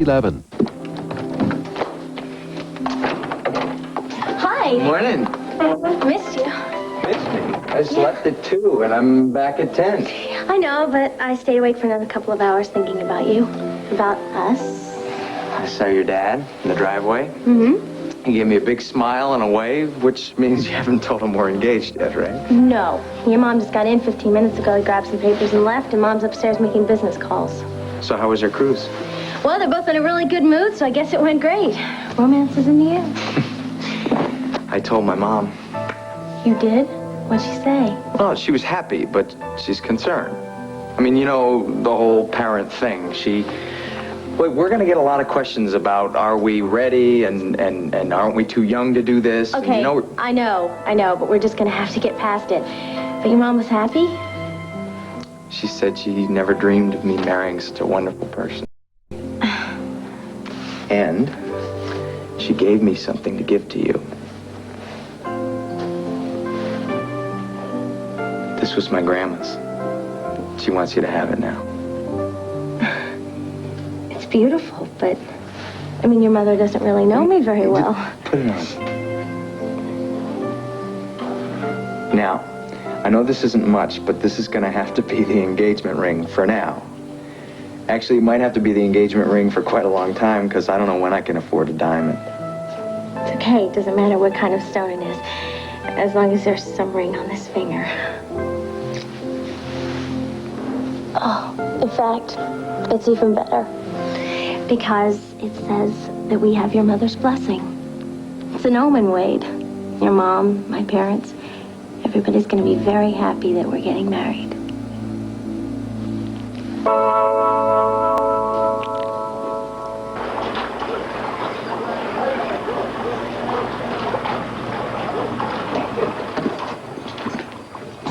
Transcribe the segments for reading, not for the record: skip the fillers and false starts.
11. Hi. Morning. Missed you. Missed me? I slept at 2 and I'm back at 10. I know, but I stayed awake for another couple of hours thinking about you. About us. I saw your dad in the driveway. Mm-hmm. He gave me a big smile and a wave, which means you haven't told him we're engaged yet, right? No. Your mom just got in 15 minutes ago. He grabbed some papers and left, and Mom's upstairs making business calls. So how was your cruise? Well, they're both in a really good mood, so I guess it went great. Romance is in the air. I told my mom. You did? What'd she say? Well, she was happy, but she's concerned. I mean, you know, the whole parent thing. We're going to get a lot of questions about are we ready and aren't we too young to do this? Okay, and, you know, I know, but we're just going to have to get past it. But your mom was happy? She said she never dreamed of me marrying such a wonderful person. And she gave me something to give to you. This was my grandma's. She wants you to have it now. It's beautiful, but, I mean, your mother doesn't really know me very well. Put it on. Now, I know this isn't much, but this is going to have to be the engagement ring for now. Actually, it might have to be the engagement ring for quite a long time, because I don't know when I can afford a diamond. It's okay. It doesn't matter what kind of stone it is, as long as there's some ring on this finger. Oh, in fact, it's even better, because it says that we have your mother's blessing. It's an omen, Wade. Your mom, my parents, everybody's going to be very happy that we're getting married.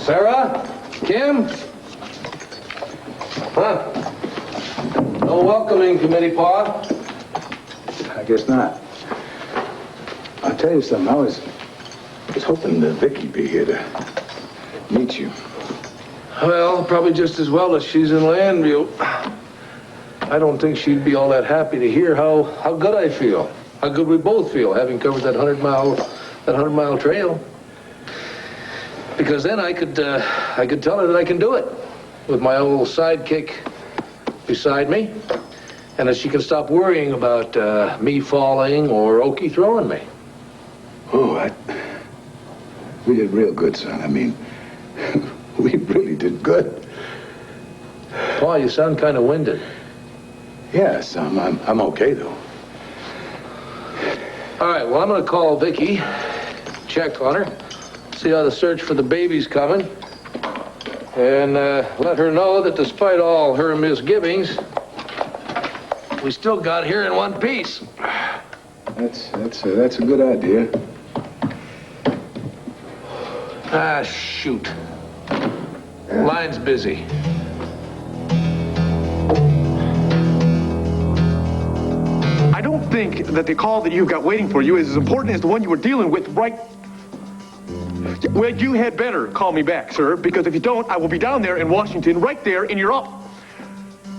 Sarah? Kim? Huh? No welcoming committee, Pa? I guess not. I'll tell you something. I was hoping that Viki be here to meet you. Well, probably just as well as she's in Llanview. I don't think she'd be all that happy to hear how good I feel. How good we both feel, having covered that 100-mile trail. Because then I could tell her that I can do it with my old sidekick beside me, and that she can stop worrying about me falling or Okie throwing me. Oh, we did real good, son. I mean, we really did good. Paul, you sound kind of winded. Yes, I'm okay, though. All right, well, I'm going to call Viki, check on her, see how the search for the baby's coming, and let her know that despite all her misgivings, we still got here in one piece. That's a good idea. Ah, shoot. Line's busy. I don't think that the call that you've got waiting for you is as important as the one you were dealing with right... Well, you had better call me back, sir, because if you don't, I will be down there in Washington, right there in your office.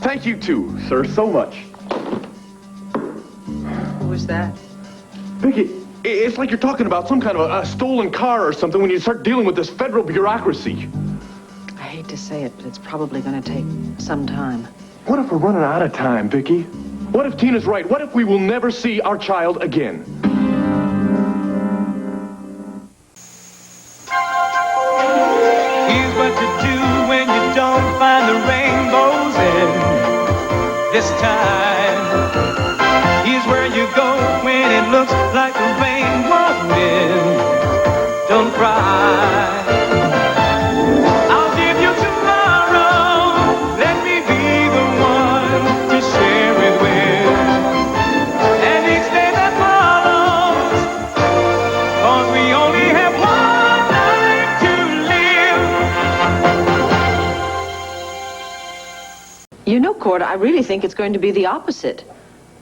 Thank you, too, sir, so much. Who was that? Viki, it's like you're talking about some kind of a stolen car or something when you start dealing with this federal bureaucracy. I hate to say it, but it's probably going to take some time. What if we're running out of time, Viki? What if Tina's right? What if we will never see our child again? Here's what you do when you don't find the rainbows in this time. Here's where you go when it looks like the rain won't end. Don't cry. I'll give you tomorrow. Let me be the one to share it with. And each day that follows, 'cause we only have one life to live. You know, Cord, I really think it's going to be the opposite.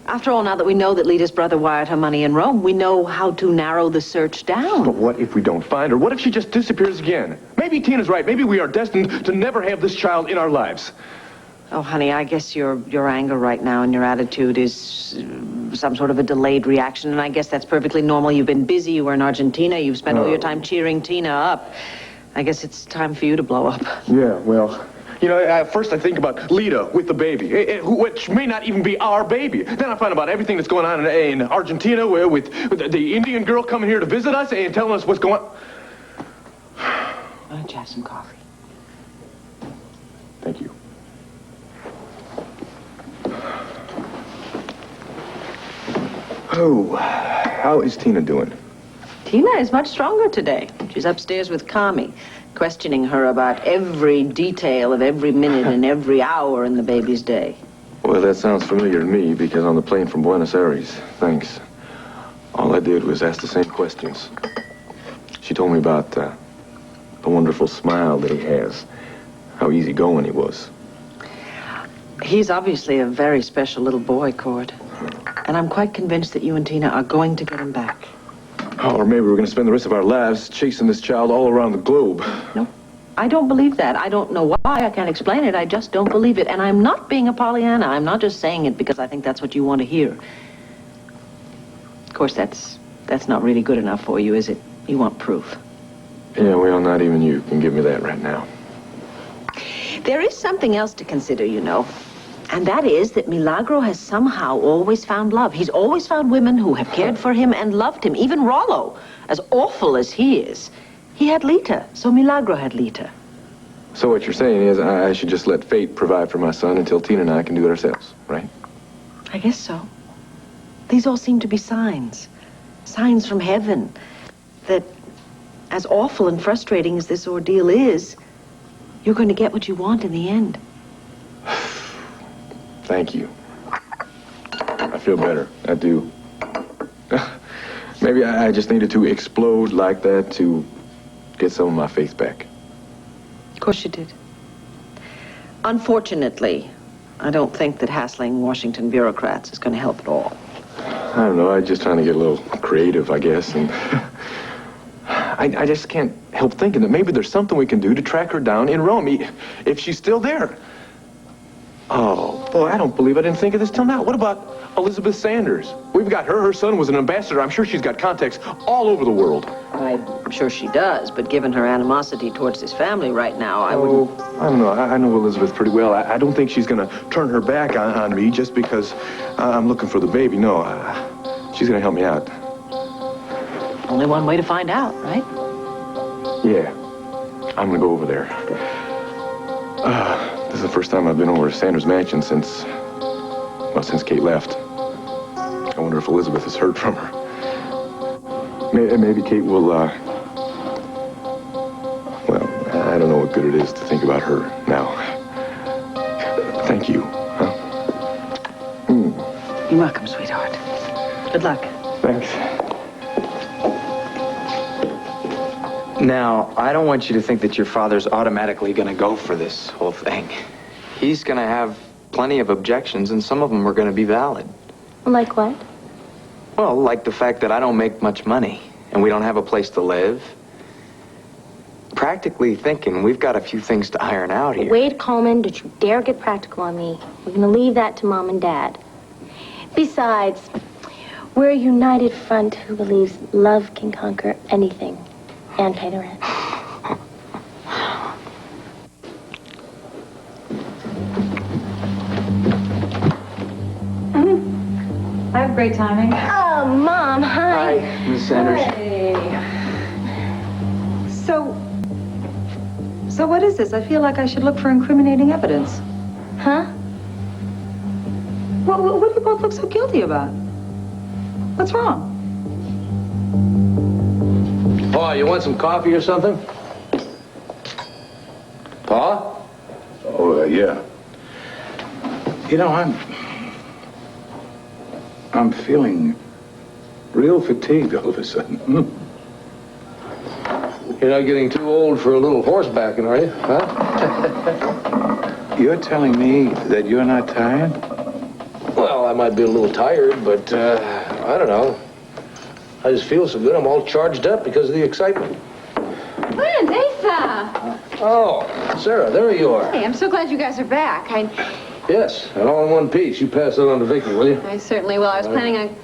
After all, now that we know that Lita's brother wired her money in Rome, we know how to narrow the search down. But what if we don't find her? What if she just disappears again? Maybe Tina's right. Maybe we are destined to never have this child in our lives. Oh, honey, I guess your anger right now and your attitude is some sort of a delayed reaction, and I guess that's perfectly normal. You've been busy. You were in Argentina. You've spent all your time cheering Tina up. I guess it's time for you to blow up. Yeah, well, you know, at first I think about Lita with the baby, which may not even be our baby. Then I find about everything that's going on in Argentina with the Indian girl coming here to visit us and telling us what's going on. Why don't you have some coffee? Thank you. Oh, how is Tina doing? Tina is much stronger today. She's upstairs with Kami, questioning her about every detail of every minute and every hour in the baby's day. Well, that sounds familiar to me because on the plane from Buenos Aires, thanks, all I did was ask the same questions. She told me about the wonderful smile that he has, how easygoing he was. He's obviously a very special little boy, Cord. And I'm quite convinced that you and Tina are going to get him back. Oh, or maybe we're going to spend the rest of our lives chasing this child all around the globe. No, I don't believe that. I don't know why. I can't explain it. I just don't believe it. And I'm not being a Pollyanna. I'm not just saying it because I think that's what you want to hear. Of course, that's not really good enough for you, is it? You want proof. Yeah, well, not even you can give me that right now. There is something else to consider, you know. And that is that Milagro has somehow always found love. He's always found women who have cared for him and loved him. Even Rollo, as awful as he is, he had Lita, so Milagro had Lita. So what you're saying is I should just let fate provide for my son until Tina and I can do it ourselves, right? I guess so. These all seem to be signs. Signs from heaven that, as awful and frustrating as this ordeal is, you're going to get what you want in the end. Thank you. I feel better. I do. Maybe I just needed to explode like that to get some of my faith back. Of course you did. Unfortunately, I don't think that hassling Washington bureaucrats is going to help at all. I don't know. I'm just trying to get a little creative, I guess. And I just can't help thinking that maybe there's something we can do to track her down in Rome, if she's still there. Oh, boy, I don't believe I didn't think of this till now. What about Elizabeth Sanders? We've got her. Her son was an ambassador. I'm sure she's got contacts all over the world. I'm sure she does, but given her animosity towards this family right now, I wouldn't... I don't know. I know Elizabeth pretty well. I don't think she's going to turn her back on me just because I'm looking for the baby. No, she's going to help me out. Only one way to find out, right? Yeah. I'm going to go over there. This is the first time I've been over to Sanders' mansion since Kate left. I wonder if Elizabeth has heard from her. Maybe Kate will, well, I don't know what good it is to think about her now. Thank you. Huh? You're welcome, sweetheart. Good luck. Thanks. Now, I don't want you to think that your father's automatically going to go for this whole thing. He's going to have plenty of objections, and some of them are going to be valid. Like what? Well, like the fact that I don't make much money, and we don't have a place to live. Practically thinking, we've got a few things to iron out here. Wade Coleman, don't you dare get practical on me. We're going to leave that to Mom and Dad. Besides, we're a united front who believes love can conquer anything and pay the rent. I have great timing. Oh, Mom, hi. Hi, Miss Sanders. Hey. So what is this? I feel like I should look for incriminating evidence. Huh? What do you both look so guilty about? What's wrong? Pa, you want some coffee or something? Pa? Oh, yeah. You know, I'm feeling real fatigued all of a sudden. You're not getting too old for a little horsebacking, are you? Huh? You're telling me that you're not tired? Well, I might be a little tired, but I don't know. I just feel so good. I'm all charged up because of the excitement. Clint, Asa! Asa! Oh, Sarah, there you are. Hey, I'm so glad you guys are back. Yes, and all in one piece. You pass that on to Vicky, will you? I certainly will. I was planning on...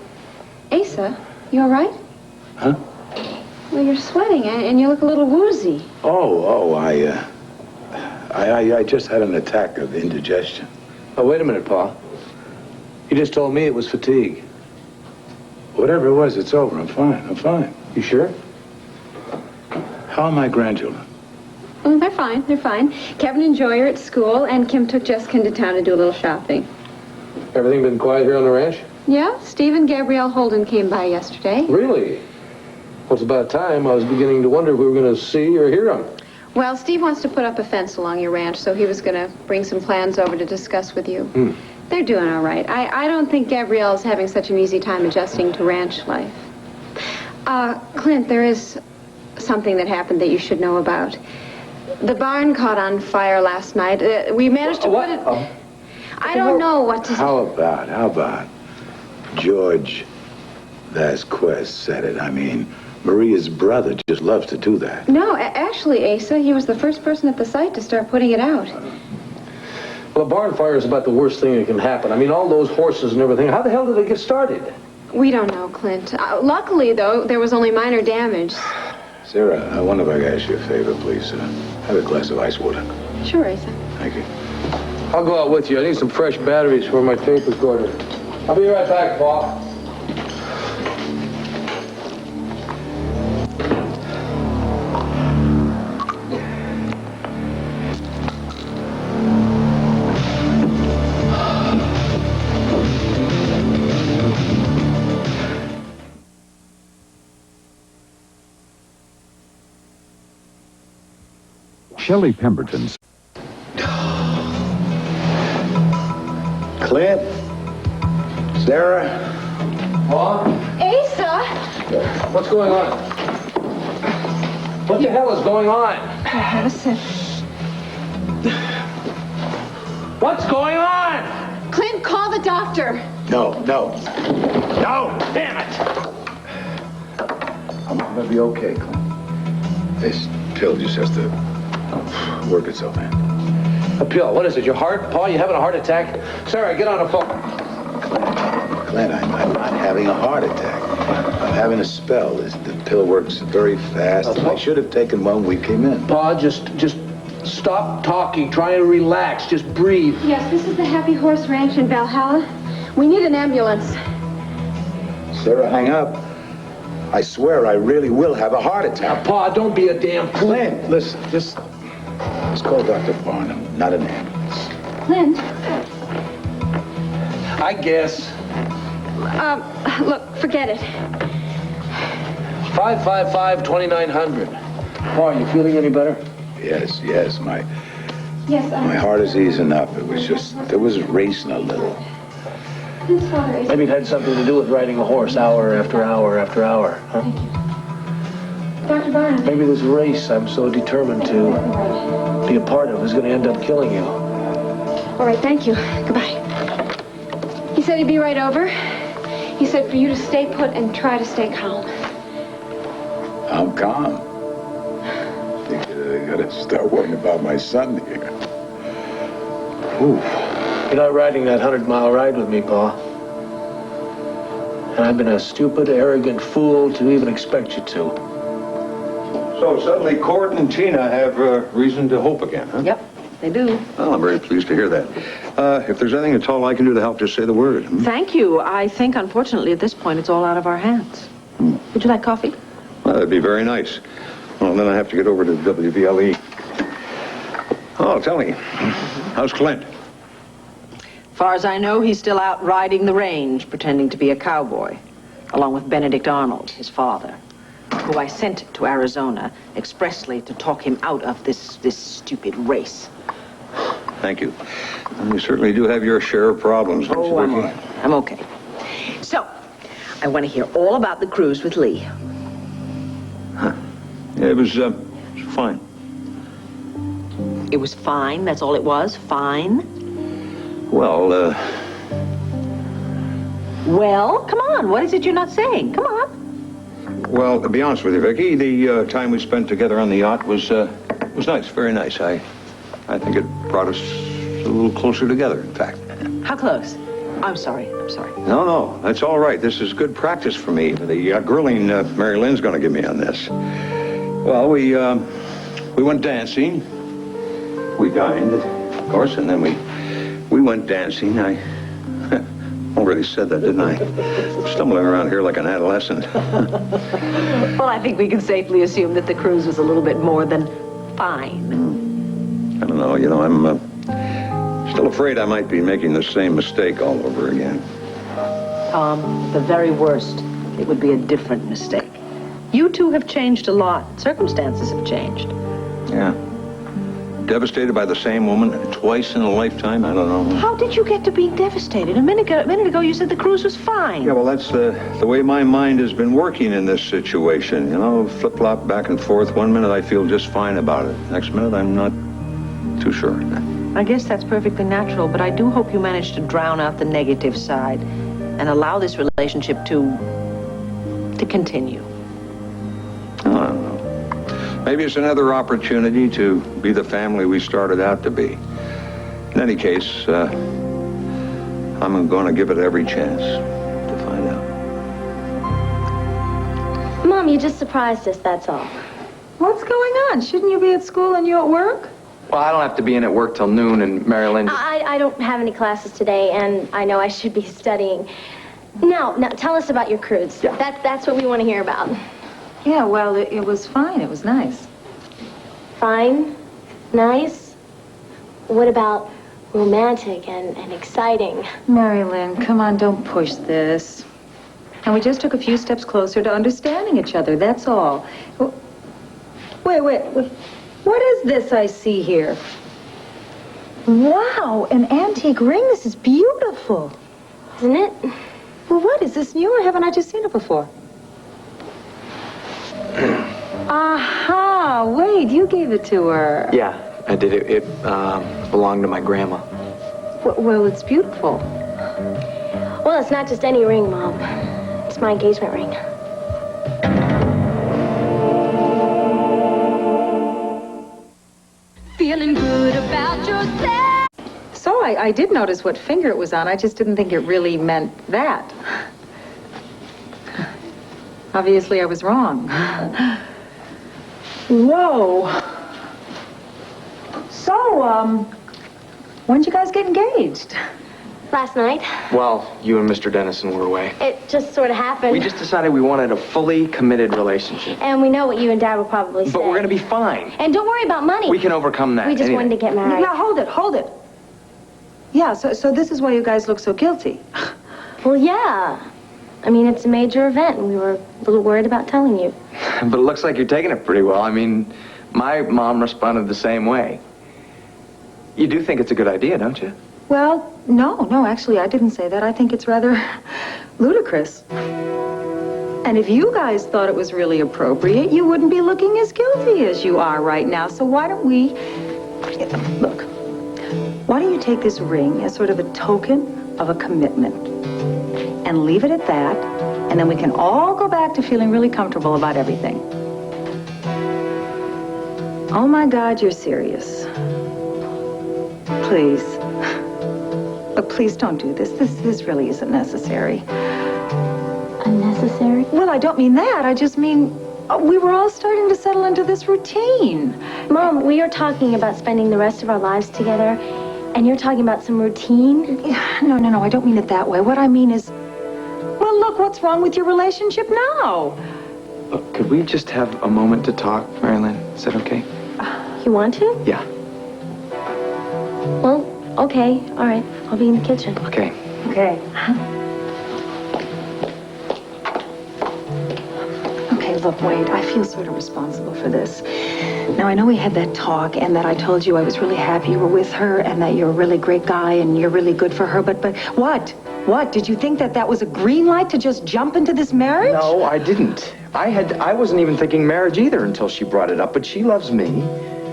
Asa, you all right? Huh? Well, you're sweating, and you look a little woozy. I just had an attack of indigestion. Oh, wait a minute, Pa. You just told me it was fatigue. Whatever it was, it's over. I'm fine. You sure? How are my grandchildren? Oh, they're fine. They're fine. Kevin and Joy are at school, and Kim took Jessica into town to do a little shopping. Everything been quiet here on the ranch? Yeah, Steve and Gabrielle Holden came by yesterday. Really? Well, it's about time. I was beginning to wonder if we were going to see or hear them. Well, Steve wants to put up a fence along your ranch, so he was going to bring some plans over to discuss with you. They're doing all right. I don't think Gabrielle's having such an easy time adjusting to ranch life. Clint, there is something that happened that you should know about. The barn caught on fire last night. We managed to put it... I don't know what to... How about George Vasquez said it? I mean, Maria's brother just loves to do that. No, actually, Asa, he was the first person at the site to start putting it out. Well, a barn fire is about the worst thing that can happen. I mean, all those horses and everything. How the hell did it get started? We don't know, Clint. Luckily, though, there was only minor damage. Sarah, I wonder if I could ask you a favor, please. Have a glass of ice water. Sure, Asa. Thank you. I'll go out with you. I need some fresh batteries for my tape recorder. I'll be right back, Paul. Shelley Pemberton's. Clint? Sarah? Paul? Asa! What's going on? What the hell is going on? Have a sip. What's going on? Clint, call the doctor. No. Damn it! I'm gonna be okay, Clint. This pill just has to work itself in. A pill? What is it, your heart? Paul, you having a heart attack? Sarah, get on the phone. Clint, I'm not having a heart attack. I'm having a spell. The pill works very fast. I should have taken one when we came in. Paul, just stop talking. Try and relax. Just breathe. Yes, this is the Happy Horse Ranch in Valhalla. We need an ambulance. Sarah, hang up. I swear I really will have a heart attack. Now, Pa, don't be a damn fool. Clint, listen, just call Dr. Barnum, not an ambulance. Clint? I guess. Look, forget it. 555-2900. Pa, are you feeling any better? Yes, my Yes, heart is easing up. It was racing a little. Maybe it had something to do with riding a horse hour after hour after hour, huh? Thank you. Dr. Barnum. Maybe this race I'm so determined to be a part of is going to end up killing you. All right, thank you. Goodbye. He said he'd be right over. He said for you to stay put and try to stay calm. I'm calm. I gotta start worrying about my son here. Ooh. You're not riding that 100-mile ride with me, Pa. And I've been a stupid, arrogant fool to even expect you to. So suddenly Cord and Tina have reason to hope again, huh? Yep, they do. Well, I'm very pleased to hear that. If there's anything at all I can do to help, just say the word. Thank you. I think, unfortunately, at this point, it's all out of our hands. Would you like coffee? Well, that'd be very nice. Well, then I have to get over to WVLE. Oh, tell me, how's Clint? Far as I know, he's still out riding the range, pretending to be a cowboy, along with Benedict Arnold, his father, who I sent to Arizona expressly to talk him out of this stupid race. Thank you. You certainly do have your share of problems. Don't you, Vicky? I'm okay. So, I want to hear all about the cruise with Lee. Huh. Yeah, it was fine. It was fine? That's all it was? Fine? Well, Well, come on. What is it you're not saying? Come on. well, to be honest with you, Vicky, the time we spent together on the yacht was it was nice, very nice. I think it brought us a little closer together, in fact. How close? I'm sorry. No, that's all right. This is good practice for me. The grilling Mary Lynn's going to give me on this. Well, we went dancing. We dined, of course, and then we went dancing. I already said that, didn't I? Stumbling around here like an adolescent. Well, I think we can safely assume that the cruise was a little bit more than fine. I don't know, I'm still afraid I might be making the same mistake all over again. The very worst. It would be a different mistake. You two have changed a lot. Circumstances have changed. Yeah. Devastated by the same woman twice in a lifetime? I don't know. How did you get to being devastated? A minute ago, you said the cruise was fine. Yeah, well, that's the way my mind has been working in this situation. Flip-flop back and forth. One minute I feel just fine about it. Next minute I'm not too sure. I guess that's perfectly natural, but I do hope you manage to drown out the negative side and allow this relationship to continue. I don't know. Maybe it's another opportunity to be the family we started out to be. In any case, I'm going to give it every chance to find out. Mom, you just surprised us, that's all. What's going on? Shouldn't you be at school and you at work? Well, I don't have to be in at work till noon, and Mary Lynn... I don't have any classes today, and I know I should be studying. Now, tell us about your cruise. Yeah. That's what we want to hear about. Yeah, well, it was fine. It was nice. Fine? Nice? What about romantic and exciting? Mary Lynn, come on, don't push this. And we just took a few steps closer to understanding each other, that's all. Wait. What is this I see here? Wow, an antique ring. This is beautiful. Isn't it? Well, what? Is this new or haven't I just seen it before? Aha, wait, you gave it to her. Yeah, I did. It belonged to my grandma. Well, it's beautiful. Well, it's not just any ring, Mom. It's my engagement ring. Feeling good about yourself. So I did notice what finger it was on. I just didn't think it really meant that. Obviously, I was wrong. Whoa. So, when did you guys get engaged? Last night. Well, you and Mr. Dennison were away. It just sort of happened. We just decided we wanted a fully committed relationship. And we know what you and Dad will probably say. But we're going to be fine. And don't worry about money. We can overcome that. We just wanted to get married. Now, hold it. Yeah, so this is why you guys look so guilty. Well, yeah. I mean, it's a major event, and we were a little worried about telling you. But it looks like you're taking it pretty well. I mean, my mom responded the same way. You do think it's a good idea, don't you? Well, no, actually, I didn't say that. I think it's rather ludicrous. And if you guys thought it was really appropriate, you wouldn't be looking as guilty as you are right now. So why don't we... Look, why don't you take this ring as sort of a token of a commitment and leave it at that, and then we can all go back to feeling really comfortable about everything. Oh, my God, you're serious. Please. But please don't do this. This really isn't necessary. Unnecessary? Well, I don't mean that. I just mean we were all starting to settle into this routine. Mom, we are talking about spending the rest of our lives together, and you're talking about some routine? No, I don't mean it that way. What I mean is, well, look, what's wrong with your relationship now? Look, could we just have a moment to talk, Mary Lynn? Is that okay? You want to? Yeah. Well, okay, all right. I'll be in the kitchen. Okay. Okay. Okay, look, Wade, I feel sort of responsible for this. Now, I know we had that talk and that I told you I was really happy you were with her and that you're a really great guy and you're really good for her, but what? What? Did you think that was a green light to just jump into this marriage? No, I didn't. I wasn't even thinking marriage either until she brought it up, but she loves me,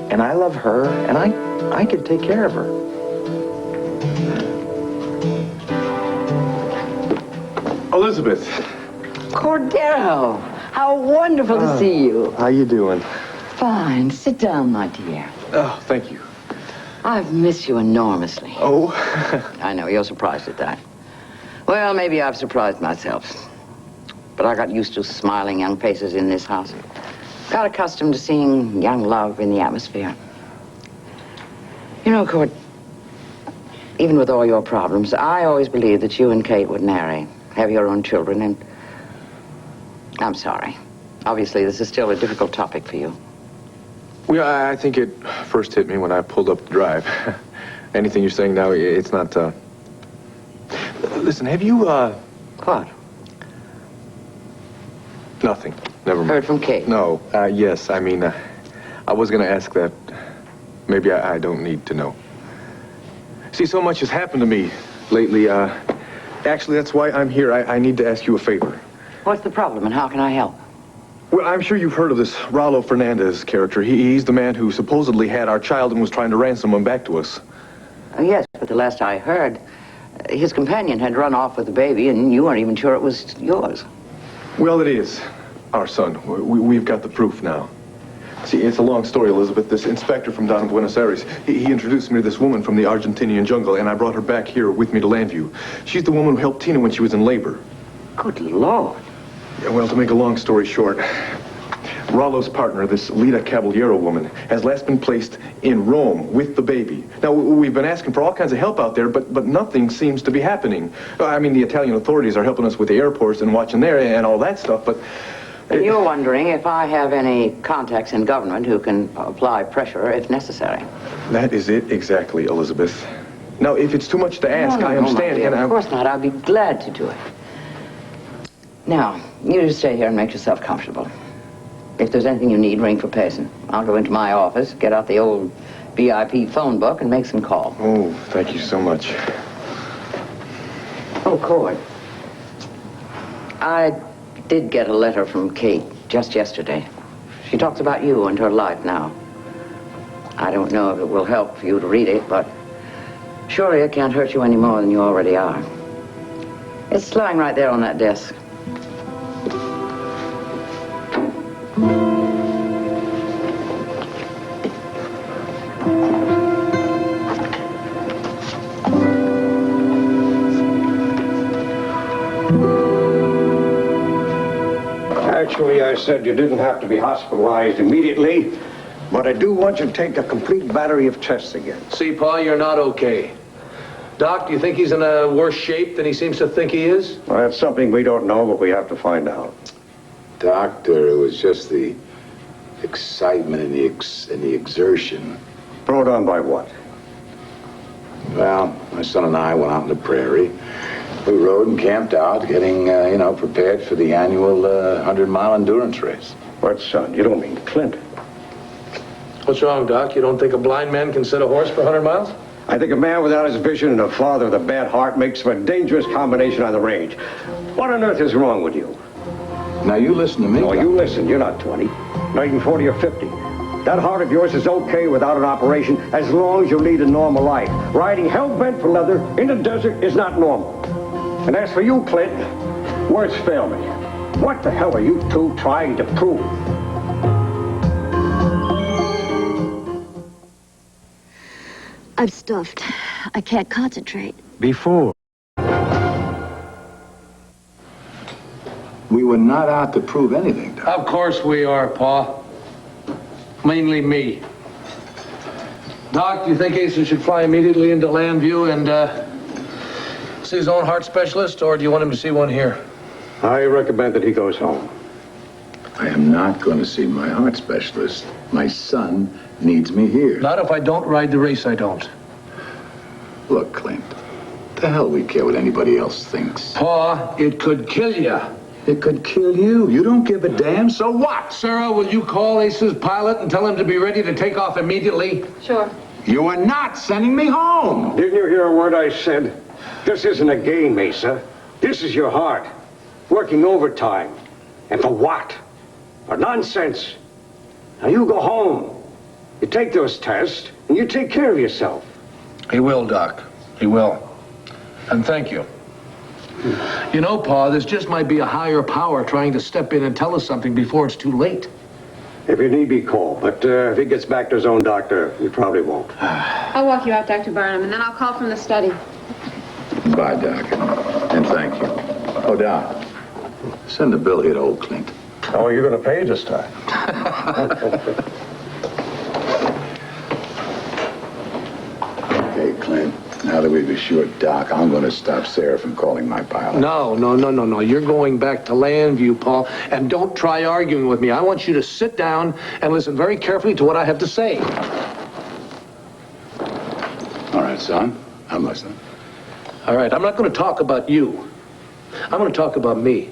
and I love her, and I could take care of her. Elizabeth. Cordero, how wonderful to see you. How you doing? Fine. Sit down, my dear. Oh, thank you. I've missed you enormously. Oh? I know, you're surprised at that. Well, maybe I've surprised myself. But I got used to smiling young faces in this house. Got accustomed to seeing young love in the atmosphere. You know, Court, even with all your problems, I always believed that you and Kate would marry, have your own children, and I'm sorry. Obviously, this is still a difficult topic for you. Well, I think it first hit me when I pulled up the drive. Anything you're saying now, it's not, Listen, have you, What? Nothing. Never mind. Heard from Kate? No, yes, I mean, I was gonna ask that. Maybe I don't need to know. See, so much has happened to me lately, actually, that's why I'm here. I need to ask you a favor. What's the problem, and how can I help? Well, I'm sure you've heard of this Rollo Fernandez character. He's the man who supposedly had our child and was trying to ransom him back to us. Yes, but the last I heard, his companion had run off with the baby, and you weren't even sure it was yours. Well, it is our son. We've got the proof now. See, it's a long story, Elizabeth. This inspector from down in Buenos Aires, he introduced me to this woman from the Argentinian jungle, and I brought her back here with me to Llanview. She's the woman who helped Tina when she was in labor. Good Lord. Yeah, well, to make a long story short, Rollo's partner, this Lita Caballero woman, has last been placed in Rome with the baby. Now, we've been asking for all kinds of help out there, but nothing seems to be happening. I mean, the Italian authorities are helping us with the airports and watching there and all that stuff, but... And you're wondering if I have any contacts in government who can apply pressure if necessary. That is it exactly, Elizabeth. Now, if it's too much to ask, I understand. No, of course not. I'll be glad to do it. Now, you just stay here and make yourself comfortable. If there's anything you need, ring for Payson. I'll go into my office, get out the old VIP phone book, and make some calls. Oh, thank you so much. Oh, Cord. I did get a letter from Kate just yesterday. She talks about you and her life now. I don't know if it will help for you to read it, but surely it can't hurt you any more than you already are. It's lying right there on that desk. Actually, I said you didn't have to be hospitalized immediately, but I do want you to take a complete battery of tests again. See, Pa, you're not okay. Doc, do you think he's in a worse shape than he seems to think he is? Well, that's something we don't know, but we have to find out. Doctor, it was just the excitement and the exertion. Brought on by what? Well, my son and I went out in the prairie. We rode and camped out, getting, prepared for the annual 100-mile endurance race. What son? You don't mean Clint? What's wrong, Doc? You don't think a blind man can sit a horse for 100 miles? I think a man without his vision and a father with a bad heart makes for a dangerous combination on the range. What on earth is wrong with you? Now, you listen to me. No, you listen. You're not 20, not even 40 or 50. That heart of yours is okay without an operation as long as you lead a normal life. Riding hell-bent for leather in the desert is not normal. And as for you, Clint, words fail me. What the hell are you two trying to prove? I'm stuffed. I can't concentrate. Before. We were not out to prove anything, Doc. Of course we are, Pa. Mainly me. Doc, do you think Ace should fly immediately into Llanview and, see his own heart specialist, or do you want him to see one here? I recommend that he goes home. I am not going to see my heart specialist. My son needs me here. Not if I don't ride the race, I don't. Look, Clint, the hell we care what anybody else thinks. Pa, it could kill you. It could kill you. You don't give a damn, so what? Sarah, will you call Ace's pilot and tell him to be ready to take off immediately? Sure. You are not sending me home. Didn't you hear a word I said? This isn't a game, Mesa. This is your heart. Working overtime. And for what? For nonsense. Now you go home. You take those tests, and you take care of yourself. He will, Doc. He will. And thank you. You know, Pa, this just might be a higher power trying to step in and tell us something before it's too late. If you need be, call. But if he gets back to his own doctor, he probably won't. I'll walk you out, Dr. Barnum, and then I'll call from the study. Bye, Doc. And thank you. Oh, Doc, send the bill here to old Clint. How are you going to pay this time? Okay, Clint. Now that we've assured Doc, I'm going to stop Sarah from calling my pilot. No. You're going back to Llanview, Paul, and don't try arguing with me. I want you to sit down and listen very carefully to what I have to say. All right, son. I'm listening. All right, I'm not going to talk about you. I'm going to talk about me.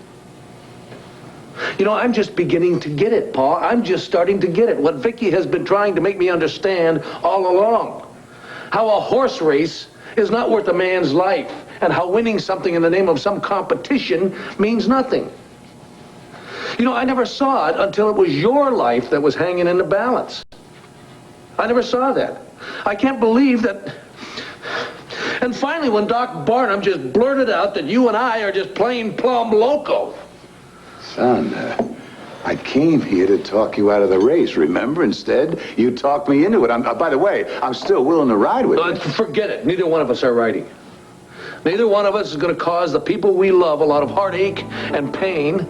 You know, I'm just beginning to get it, Paul. I'm just starting to get it. What Viki has been trying to make me understand all along. How a horse race is not worth a man's life, and how winning something in the name of some competition means nothing. You know, I never saw it until it was your life that was hanging in the balance. I never saw that. I can't believe that. And finally, when Doc Barnum just blurted out that you and I are just plain plumb loco. Son, I came here to talk you out of the race, remember? Instead, you talked me into it. By the way, I'm still willing to ride with you. Forget it. Neither one of us are riding. Neither one of us is going to cause the people we love a lot of heartache and pain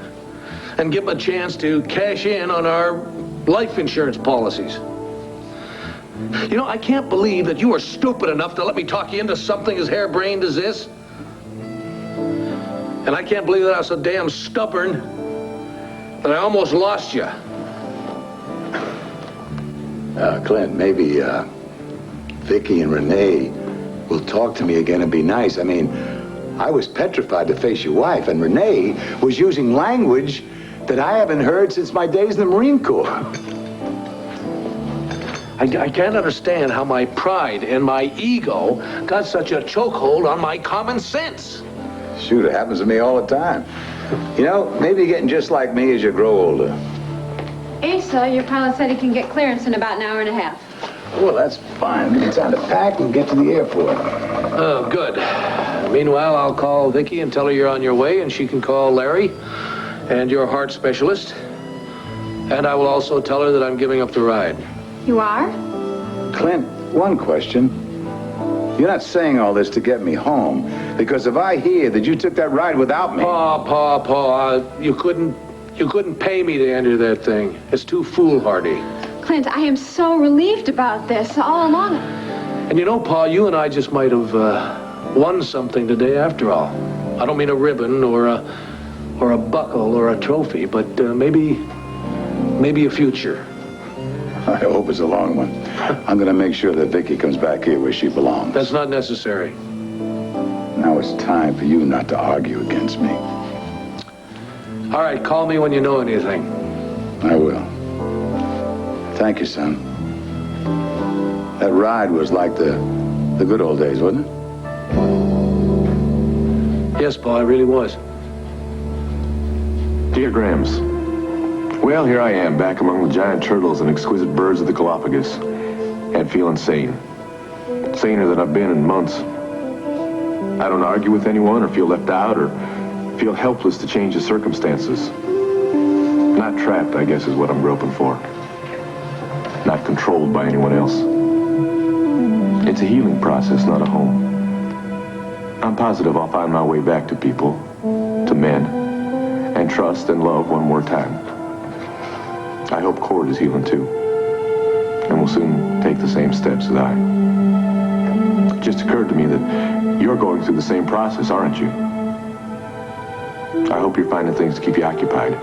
and give them a chance to cash in on our life insurance policies. You know, I can't believe that you are stupid enough to let me talk you into something as harebrained as this. And I can't believe that I was so damn stubborn that I almost lost you. Clint, maybe Viki and Renee will talk to me again and be nice. I mean, I was petrified to face your wife, and Renee was using language that I haven't heard since my days in the Marine Corps. I can't understand how my pride and my ego got such a chokehold on my common sense. Shoot, it happens to me all the time. You know, maybe you're getting just like me as you grow older. Asa, your pilot said he can get clearance in about an hour and a half. Well, that's fine. It's time to pack and get to the airport. Oh, good. Meanwhile, I'll call Viki and tell her you're on your way, and she can call Larry and your heart specialist. And I will also tell her that I'm giving up the ride. You are? Clint, one question. You're not saying all this to get me home, because if I hear that you took that ride without me... Paul, you couldn't pay me to enter that thing. It's too foolhardy. Clint, I am so relieved about this all along. And you know, Paul, you and I just might have won something today after all. I don't mean a ribbon or a buckle or a trophy, but maybe a future. I hope it's a long one. I'm going to make sure that Viki comes back here where she belongs. That's not necessary. Now it's time for you not to argue against me. All right, call me when you know anything. I will. Thank you, son. That ride was like the good old days, wasn't it? Yes, Paul, it really was. Dear Grams, well, here I am, back among the giant turtles and exquisite birds of the Galapagos, and feeling sane. Saner than I've been in months. I don't argue with anyone or feel left out or feel helpless to change the circumstances. Not trapped, I guess, is what I'm groping for. Not controlled by anyone else. It's a healing process, not a home. I'm positive I'll find my way back to people, to men, and trust and love one more time. I hope Cord is healing too, and will soon take the same steps as I. It just occurred to me that you're going through the same process, aren't you? I hope you're finding things to keep you occupied,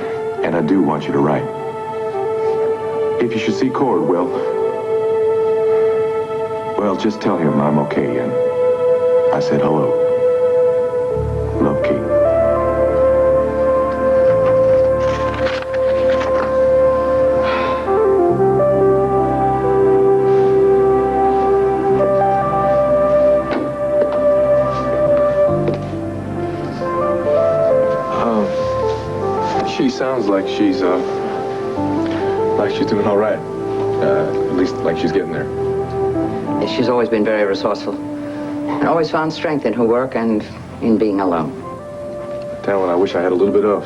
and I do want you to write. If you should see Cord, well, just tell him I'm okay, and I said hello. Love, Kate. She sounds like she's doing all right. At least like she's getting there. She's always been very resourceful. Always found strength in her work and in being alone. Talent I wish I had a little bit of.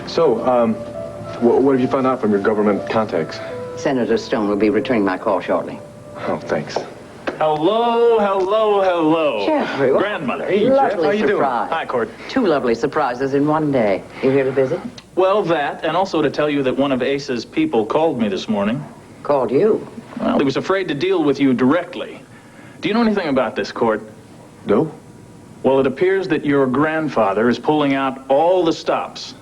So, What have you found out from your government contacts? Senator Stone will be returning my call shortly. Oh, thanks. Hello, hello, hello. Jeffrey. Grandmother. Hey, Jeff, how you doing? Hi, Court. 2 lovely surprises in one day. You here to visit? Well, that, and also to tell you that one of Ace's people called me this morning. Called you? Well, he was afraid to deal with you directly. Do you know anything about this, Court? No. Well, it appears that your grandfather is pulling out all the stops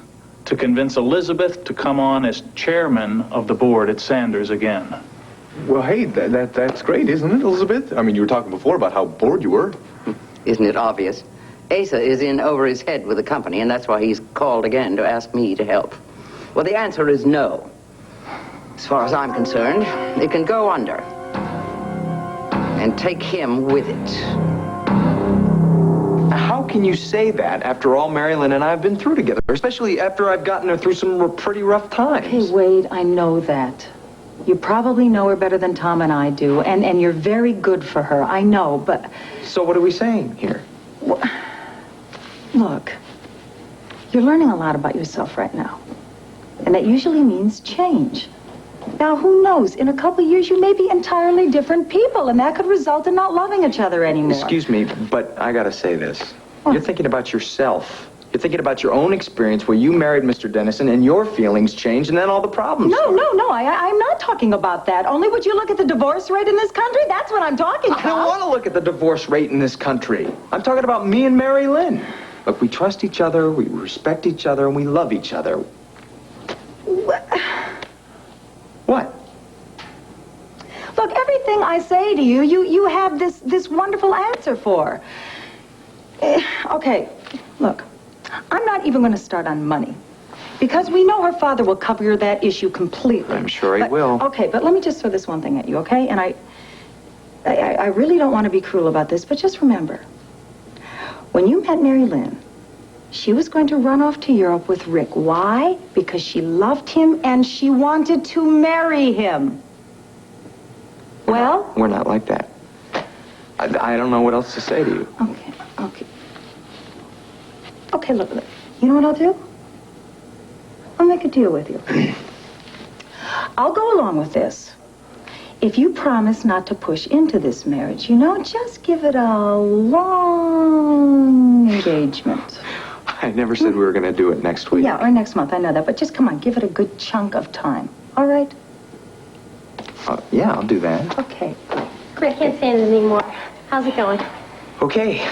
to convince Elizabeth to come on as chairman of the board at Sanders again. Well, hey, that's great, isn't it, Elizabeth? I mean, you were talking before about how bored you were. Isn't it obvious? Asa is in over his head with the company, and that's why he's called again to ask me to help. Well, the answer is no. As far as I'm concerned, it can go under. And take him with it. How can you say that after all Mary Lynn and I have been through together, especially after I've gotten her through some pretty rough times? Hey, Wade, I know that. You probably know her better than Tom and I do, and you're very good for her, I know, but... So what are we saying here? Look, you're learning a lot about yourself right now, and that usually means change. Now, who knows? In a couple of years, you may be entirely different people, and that could result in not loving each other anymore. Excuse me, but I gotta say this. You're thinking about yourself. You're thinking about your own experience where you married Mr. Dennison and your feelings changed and then all the problems started. No, I'm not talking about that. Only would you look at the divorce rate in this country? That's what I'm talking about. I don't want to look at the divorce rate in this country. I'm talking about me and Mary Lynn. Look, we trust each other, we respect each other, and we love each other. What? Look, everything I say to you, you have this wonderful answer for. Okay, look, I'm not even going to start on money. Because we know her father will cover that issue completely. I'm sure he will. Okay, but let me just throw this one thing at you, okay? And I really don't want to be cruel about this, but just remember, when you met Mary Lynn, she was going to run off to Europe with Rick. Why? Because she loved him and she wanted to marry him. We're not like that. I don't know what else to say to you. Okay, look. You know what I'll do? I'll make a deal with you. I'll go along with this. If you promise not to push into this marriage, just give it a long engagement. I never said we were going to do it next week. Yeah, or next month, I know that. But just come on, give it a good chunk of time. All right? Yeah, I'll do that. Okay. I can't stand it anymore. How's it going? Okay.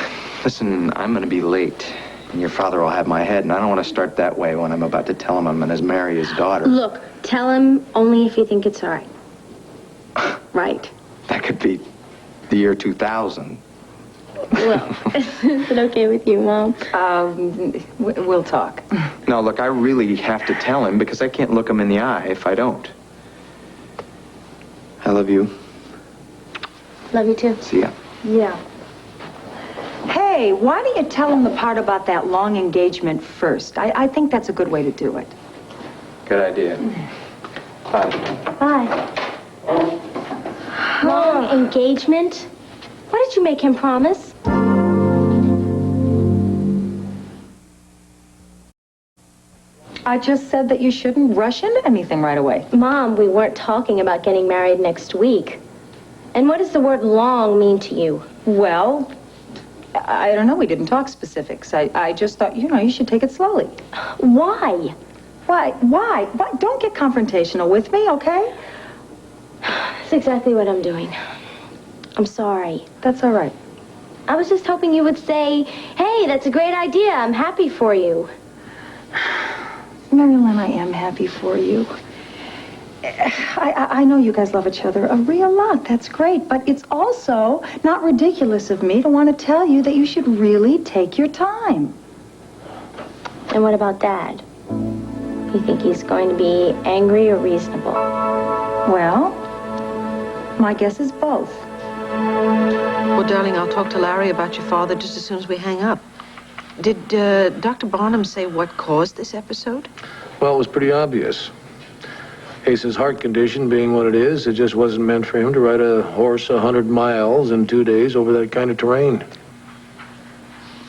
Listen, I'm going to be late. And your father will have my head, and I don't want to start that way when I'm about to tell him I'm going to marry his daughter. Look, tell him only if you think it's all right. Right. That could be the year 2000. Well, is it okay with you, Mom? We'll talk. No, look, I really have to tell him because I can't look him in the eye if I don't. I love you. Love you too. See ya. Yeah. Hey, why don't you tell him the part about that long engagement first? I think that's a good way to do it. Good idea. Bye. Bye. Long engagement? What did you make him promise? I just said that you shouldn't rush into anything right away. Mom, we weren't talking about getting married next week. And what does the word long mean to you? Well, I don't know. We didn't talk specifics. I just thought, you should take it slowly. Why? Why? Don't get confrontational with me, okay? That's exactly what I'm doing. I'm sorry. That's all right. I was just hoping you would say, hey, that's a great idea. I'm happy for you. Mary Lynn, I am happy for you. I know you guys love each other a real lot. That's great. But it's also not ridiculous of me to want to tell you that you should really take your time. And what about Dad? You think he's going to be angry or reasonable? Well, my guess is both. Well, darling, I'll talk to Larry about your father just as soon as we hang up. Did Dr. Barnum say what caused this episode? Well, it was pretty obvious. Ace's heart condition being what it is, it just wasn't meant for him to ride a horse 100 miles in 2 days over that kind of terrain.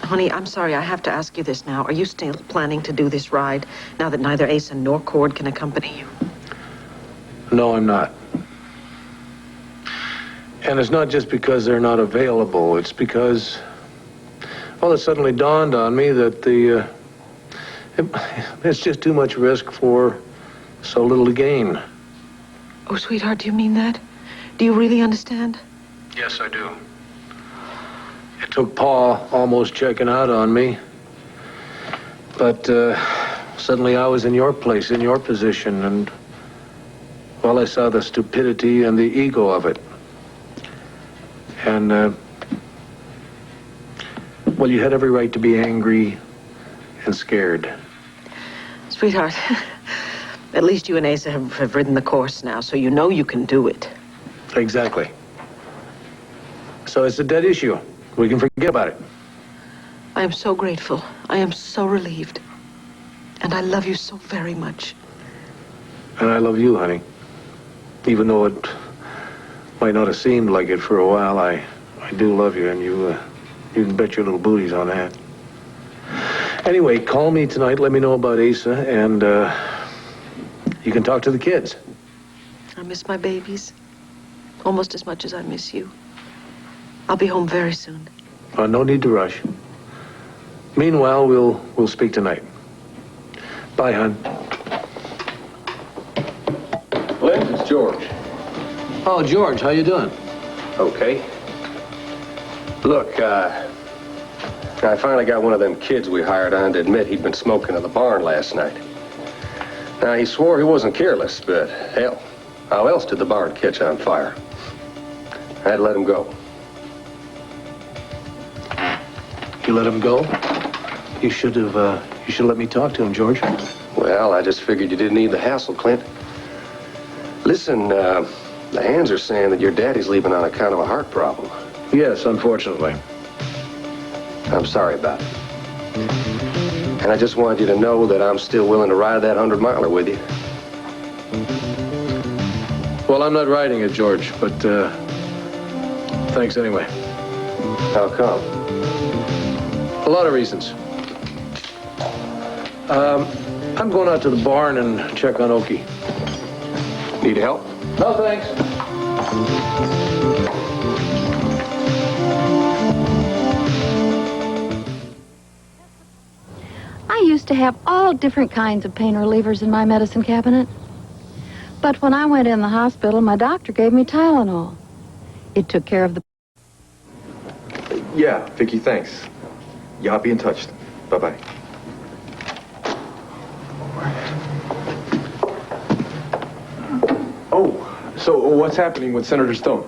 Honey, I'm sorry, I have to ask you this now. Are you still planning to do this ride now that neither Asa nor Cord can accompany you? No, I'm not. And it's not just because they're not available. It's because, well, it suddenly dawned on me that it's just too much risk for so little to gain. Oh, sweetheart, do you mean that? Do you really understand? Yes, I do. It took Pa almost checking out on me. But suddenly I was in your place, in your position, and, well, I saw the stupidity and the ego of it. And, well, you had every right to be angry and scared. Sweetheart, at least you and Asa have ridden the course now, so you know you can do it. Exactly. So it's a dead issue. We can forget about it. I am so grateful. I am so relieved. And I love you so very much. And I love you, honey. Even though it might not have seemed like it for a while, I do love you, and you can bet your little booties on that. Anyway, call me tonight, let me know about Asa, and you can talk to the kids. I miss my babies almost as much as I miss you. I'll be home very soon. No need to rush. Meanwhile, we'll speak tonight. Bye, hon. Clint, it's George. Oh, George, how you doing? Okay. Look, I finally got one of them kids we hired on to admit he'd been smoking in the barn last night. Now, he swore he wasn't careless, but hell, how else did the barn catch on fire? I had to let him go. You let him go? You should let me talk to him, George. Well, I just figured you didn't need the hassle, Clint. Listen, the hands are saying that your daddy's leaving on account of a heart problem. Yes, unfortunately. I'm sorry about it. And I just wanted you to know that I'm still willing to ride that 100-miler with you. Well, I'm not riding it, George, but thanks anyway. How come? A lot of reasons. I'm going out to the barn and check on Okie. Need help? No, thanks. I used to have all different kinds of pain relievers in my medicine cabinet. But when I went in the hospital, my doctor gave me Tylenol. It took care of the... Yeah, Viki, thanks. Yeah, I'll be in touch. Bye-bye. Oh, so what's happening with Senator Stone?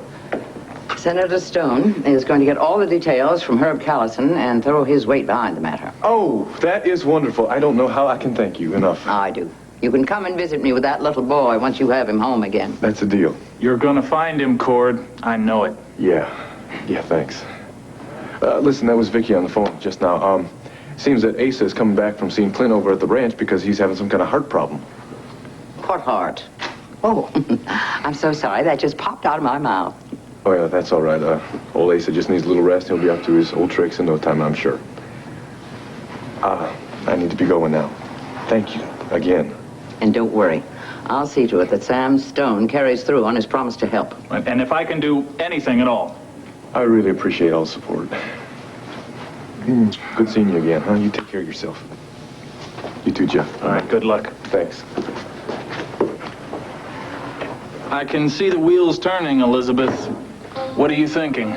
Senator Stone is going to get all the details from Herb Callison and throw his weight behind the matter. Oh, that is wonderful. I don't know how I can thank you enough. I do. You can come and visit me with that little boy once you have him home again. That's a deal. You're gonna find him, Cord. I know it. Yeah, thanks. Listen, that was Viki on the phone just now. Seems that Asa is coming back from seeing Clint over at the ranch because he's having some kind of heart problem. What heart? Oh, I'm so sorry. That just popped out of my mouth. Oh, yeah, that's all right. Old Asa just needs a little rest. He'll be up to his old tricks in no time, I'm sure. I need to be going now. Thank you again. And don't worry. I'll see to it that Sam Stone carries through on his promise to help. And if I can do anything at all. I really appreciate all the support. Good seeing you again, huh? You take care of yourself. You too, Jeff. All right, good luck. Thanks. I can see the wheels turning, Elizabeth. What are you thinking?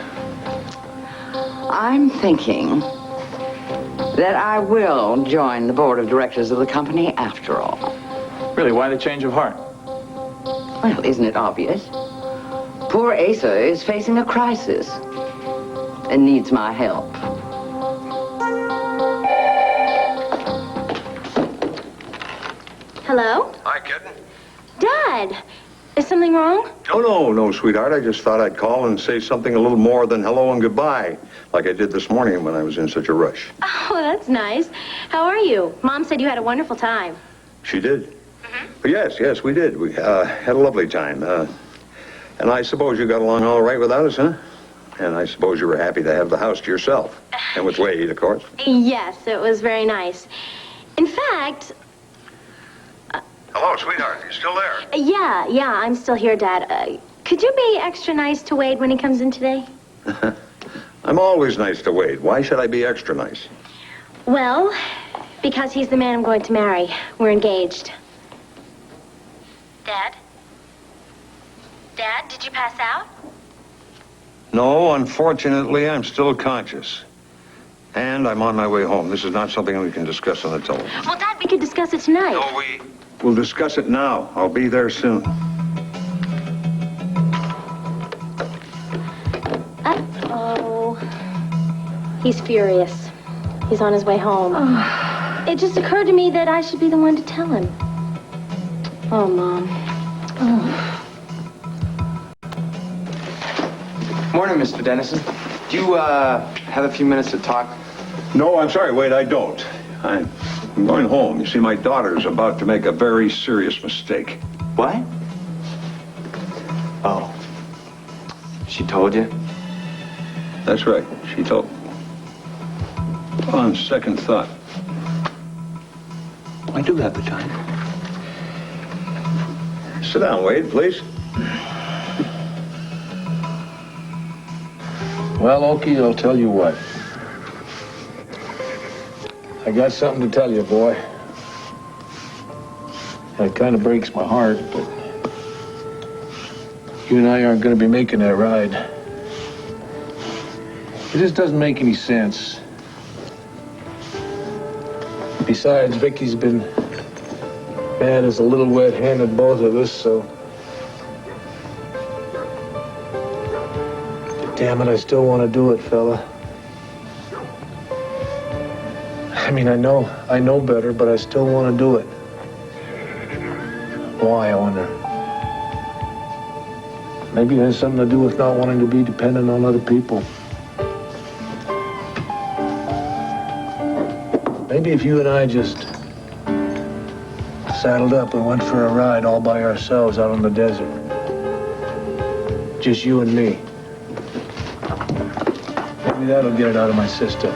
I'm thinking that I will join the board of directors of the company after all. Really, why the change of heart? Well, isn't it obvious? Poor Asa is facing a crisis and needs my help. Hello? Hi, kitten. Dad, is something wrong? Oh, no, sweetheart. I just thought I'd call and say something a little more than hello and goodbye, like I did this morning when I was in such a rush. Oh, that's nice. How are you? Mom said you had a wonderful time. She did? But yes, we did. We had a lovely time. And I suppose you got along all right without us, huh? And I suppose you were happy to have the house to yourself. And with Wade, of course. Yes, it was very nice. In fact... Hello, sweetheart. You still there? Yeah, I'm still here, Dad. Could you be extra nice to Wade when he comes in today? I'm always nice to Wade. Why should I be extra nice? Well, because he's the man I'm going to marry. We're engaged. Dad? Dad, did you pass out? No, unfortunately, I'm still conscious. And I'm on my way home. This is not something we can discuss on the telephone. Well, Dad, we could discuss it tonight. No, we'll discuss it now. I'll be there soon. Uh-oh. He's furious. He's on his way home. It just occurred to me that I should be the one to tell him. Oh, Mom. Oh. Morning, Mr. Dennison. Do you, have a few minutes to talk? No, I'm sorry, Wade, I don't. I'm going home. You see, my daughter's about to make a very serious mistake. What? Oh. She told you? That's right. She told. On second thought, I do have the time. Sit down, Wade, please. Well, Okie, I'll tell you what. I got something to tell you, boy. And it kind of breaks my heart, but you and I aren't going to be making that ride. It just doesn't make any sense. Besides, Vicky's been mad as a little wet hen at both of us, so... Damn it, I still want to do it, fella. I mean, I know better, but I still want to do it. Why, I wonder? Maybe it has something to do with not wanting to be dependent on other people. Maybe if you and I just saddled up and went for a ride all by ourselves out on the desert. Just you and me. Maybe that'll get it out of my system.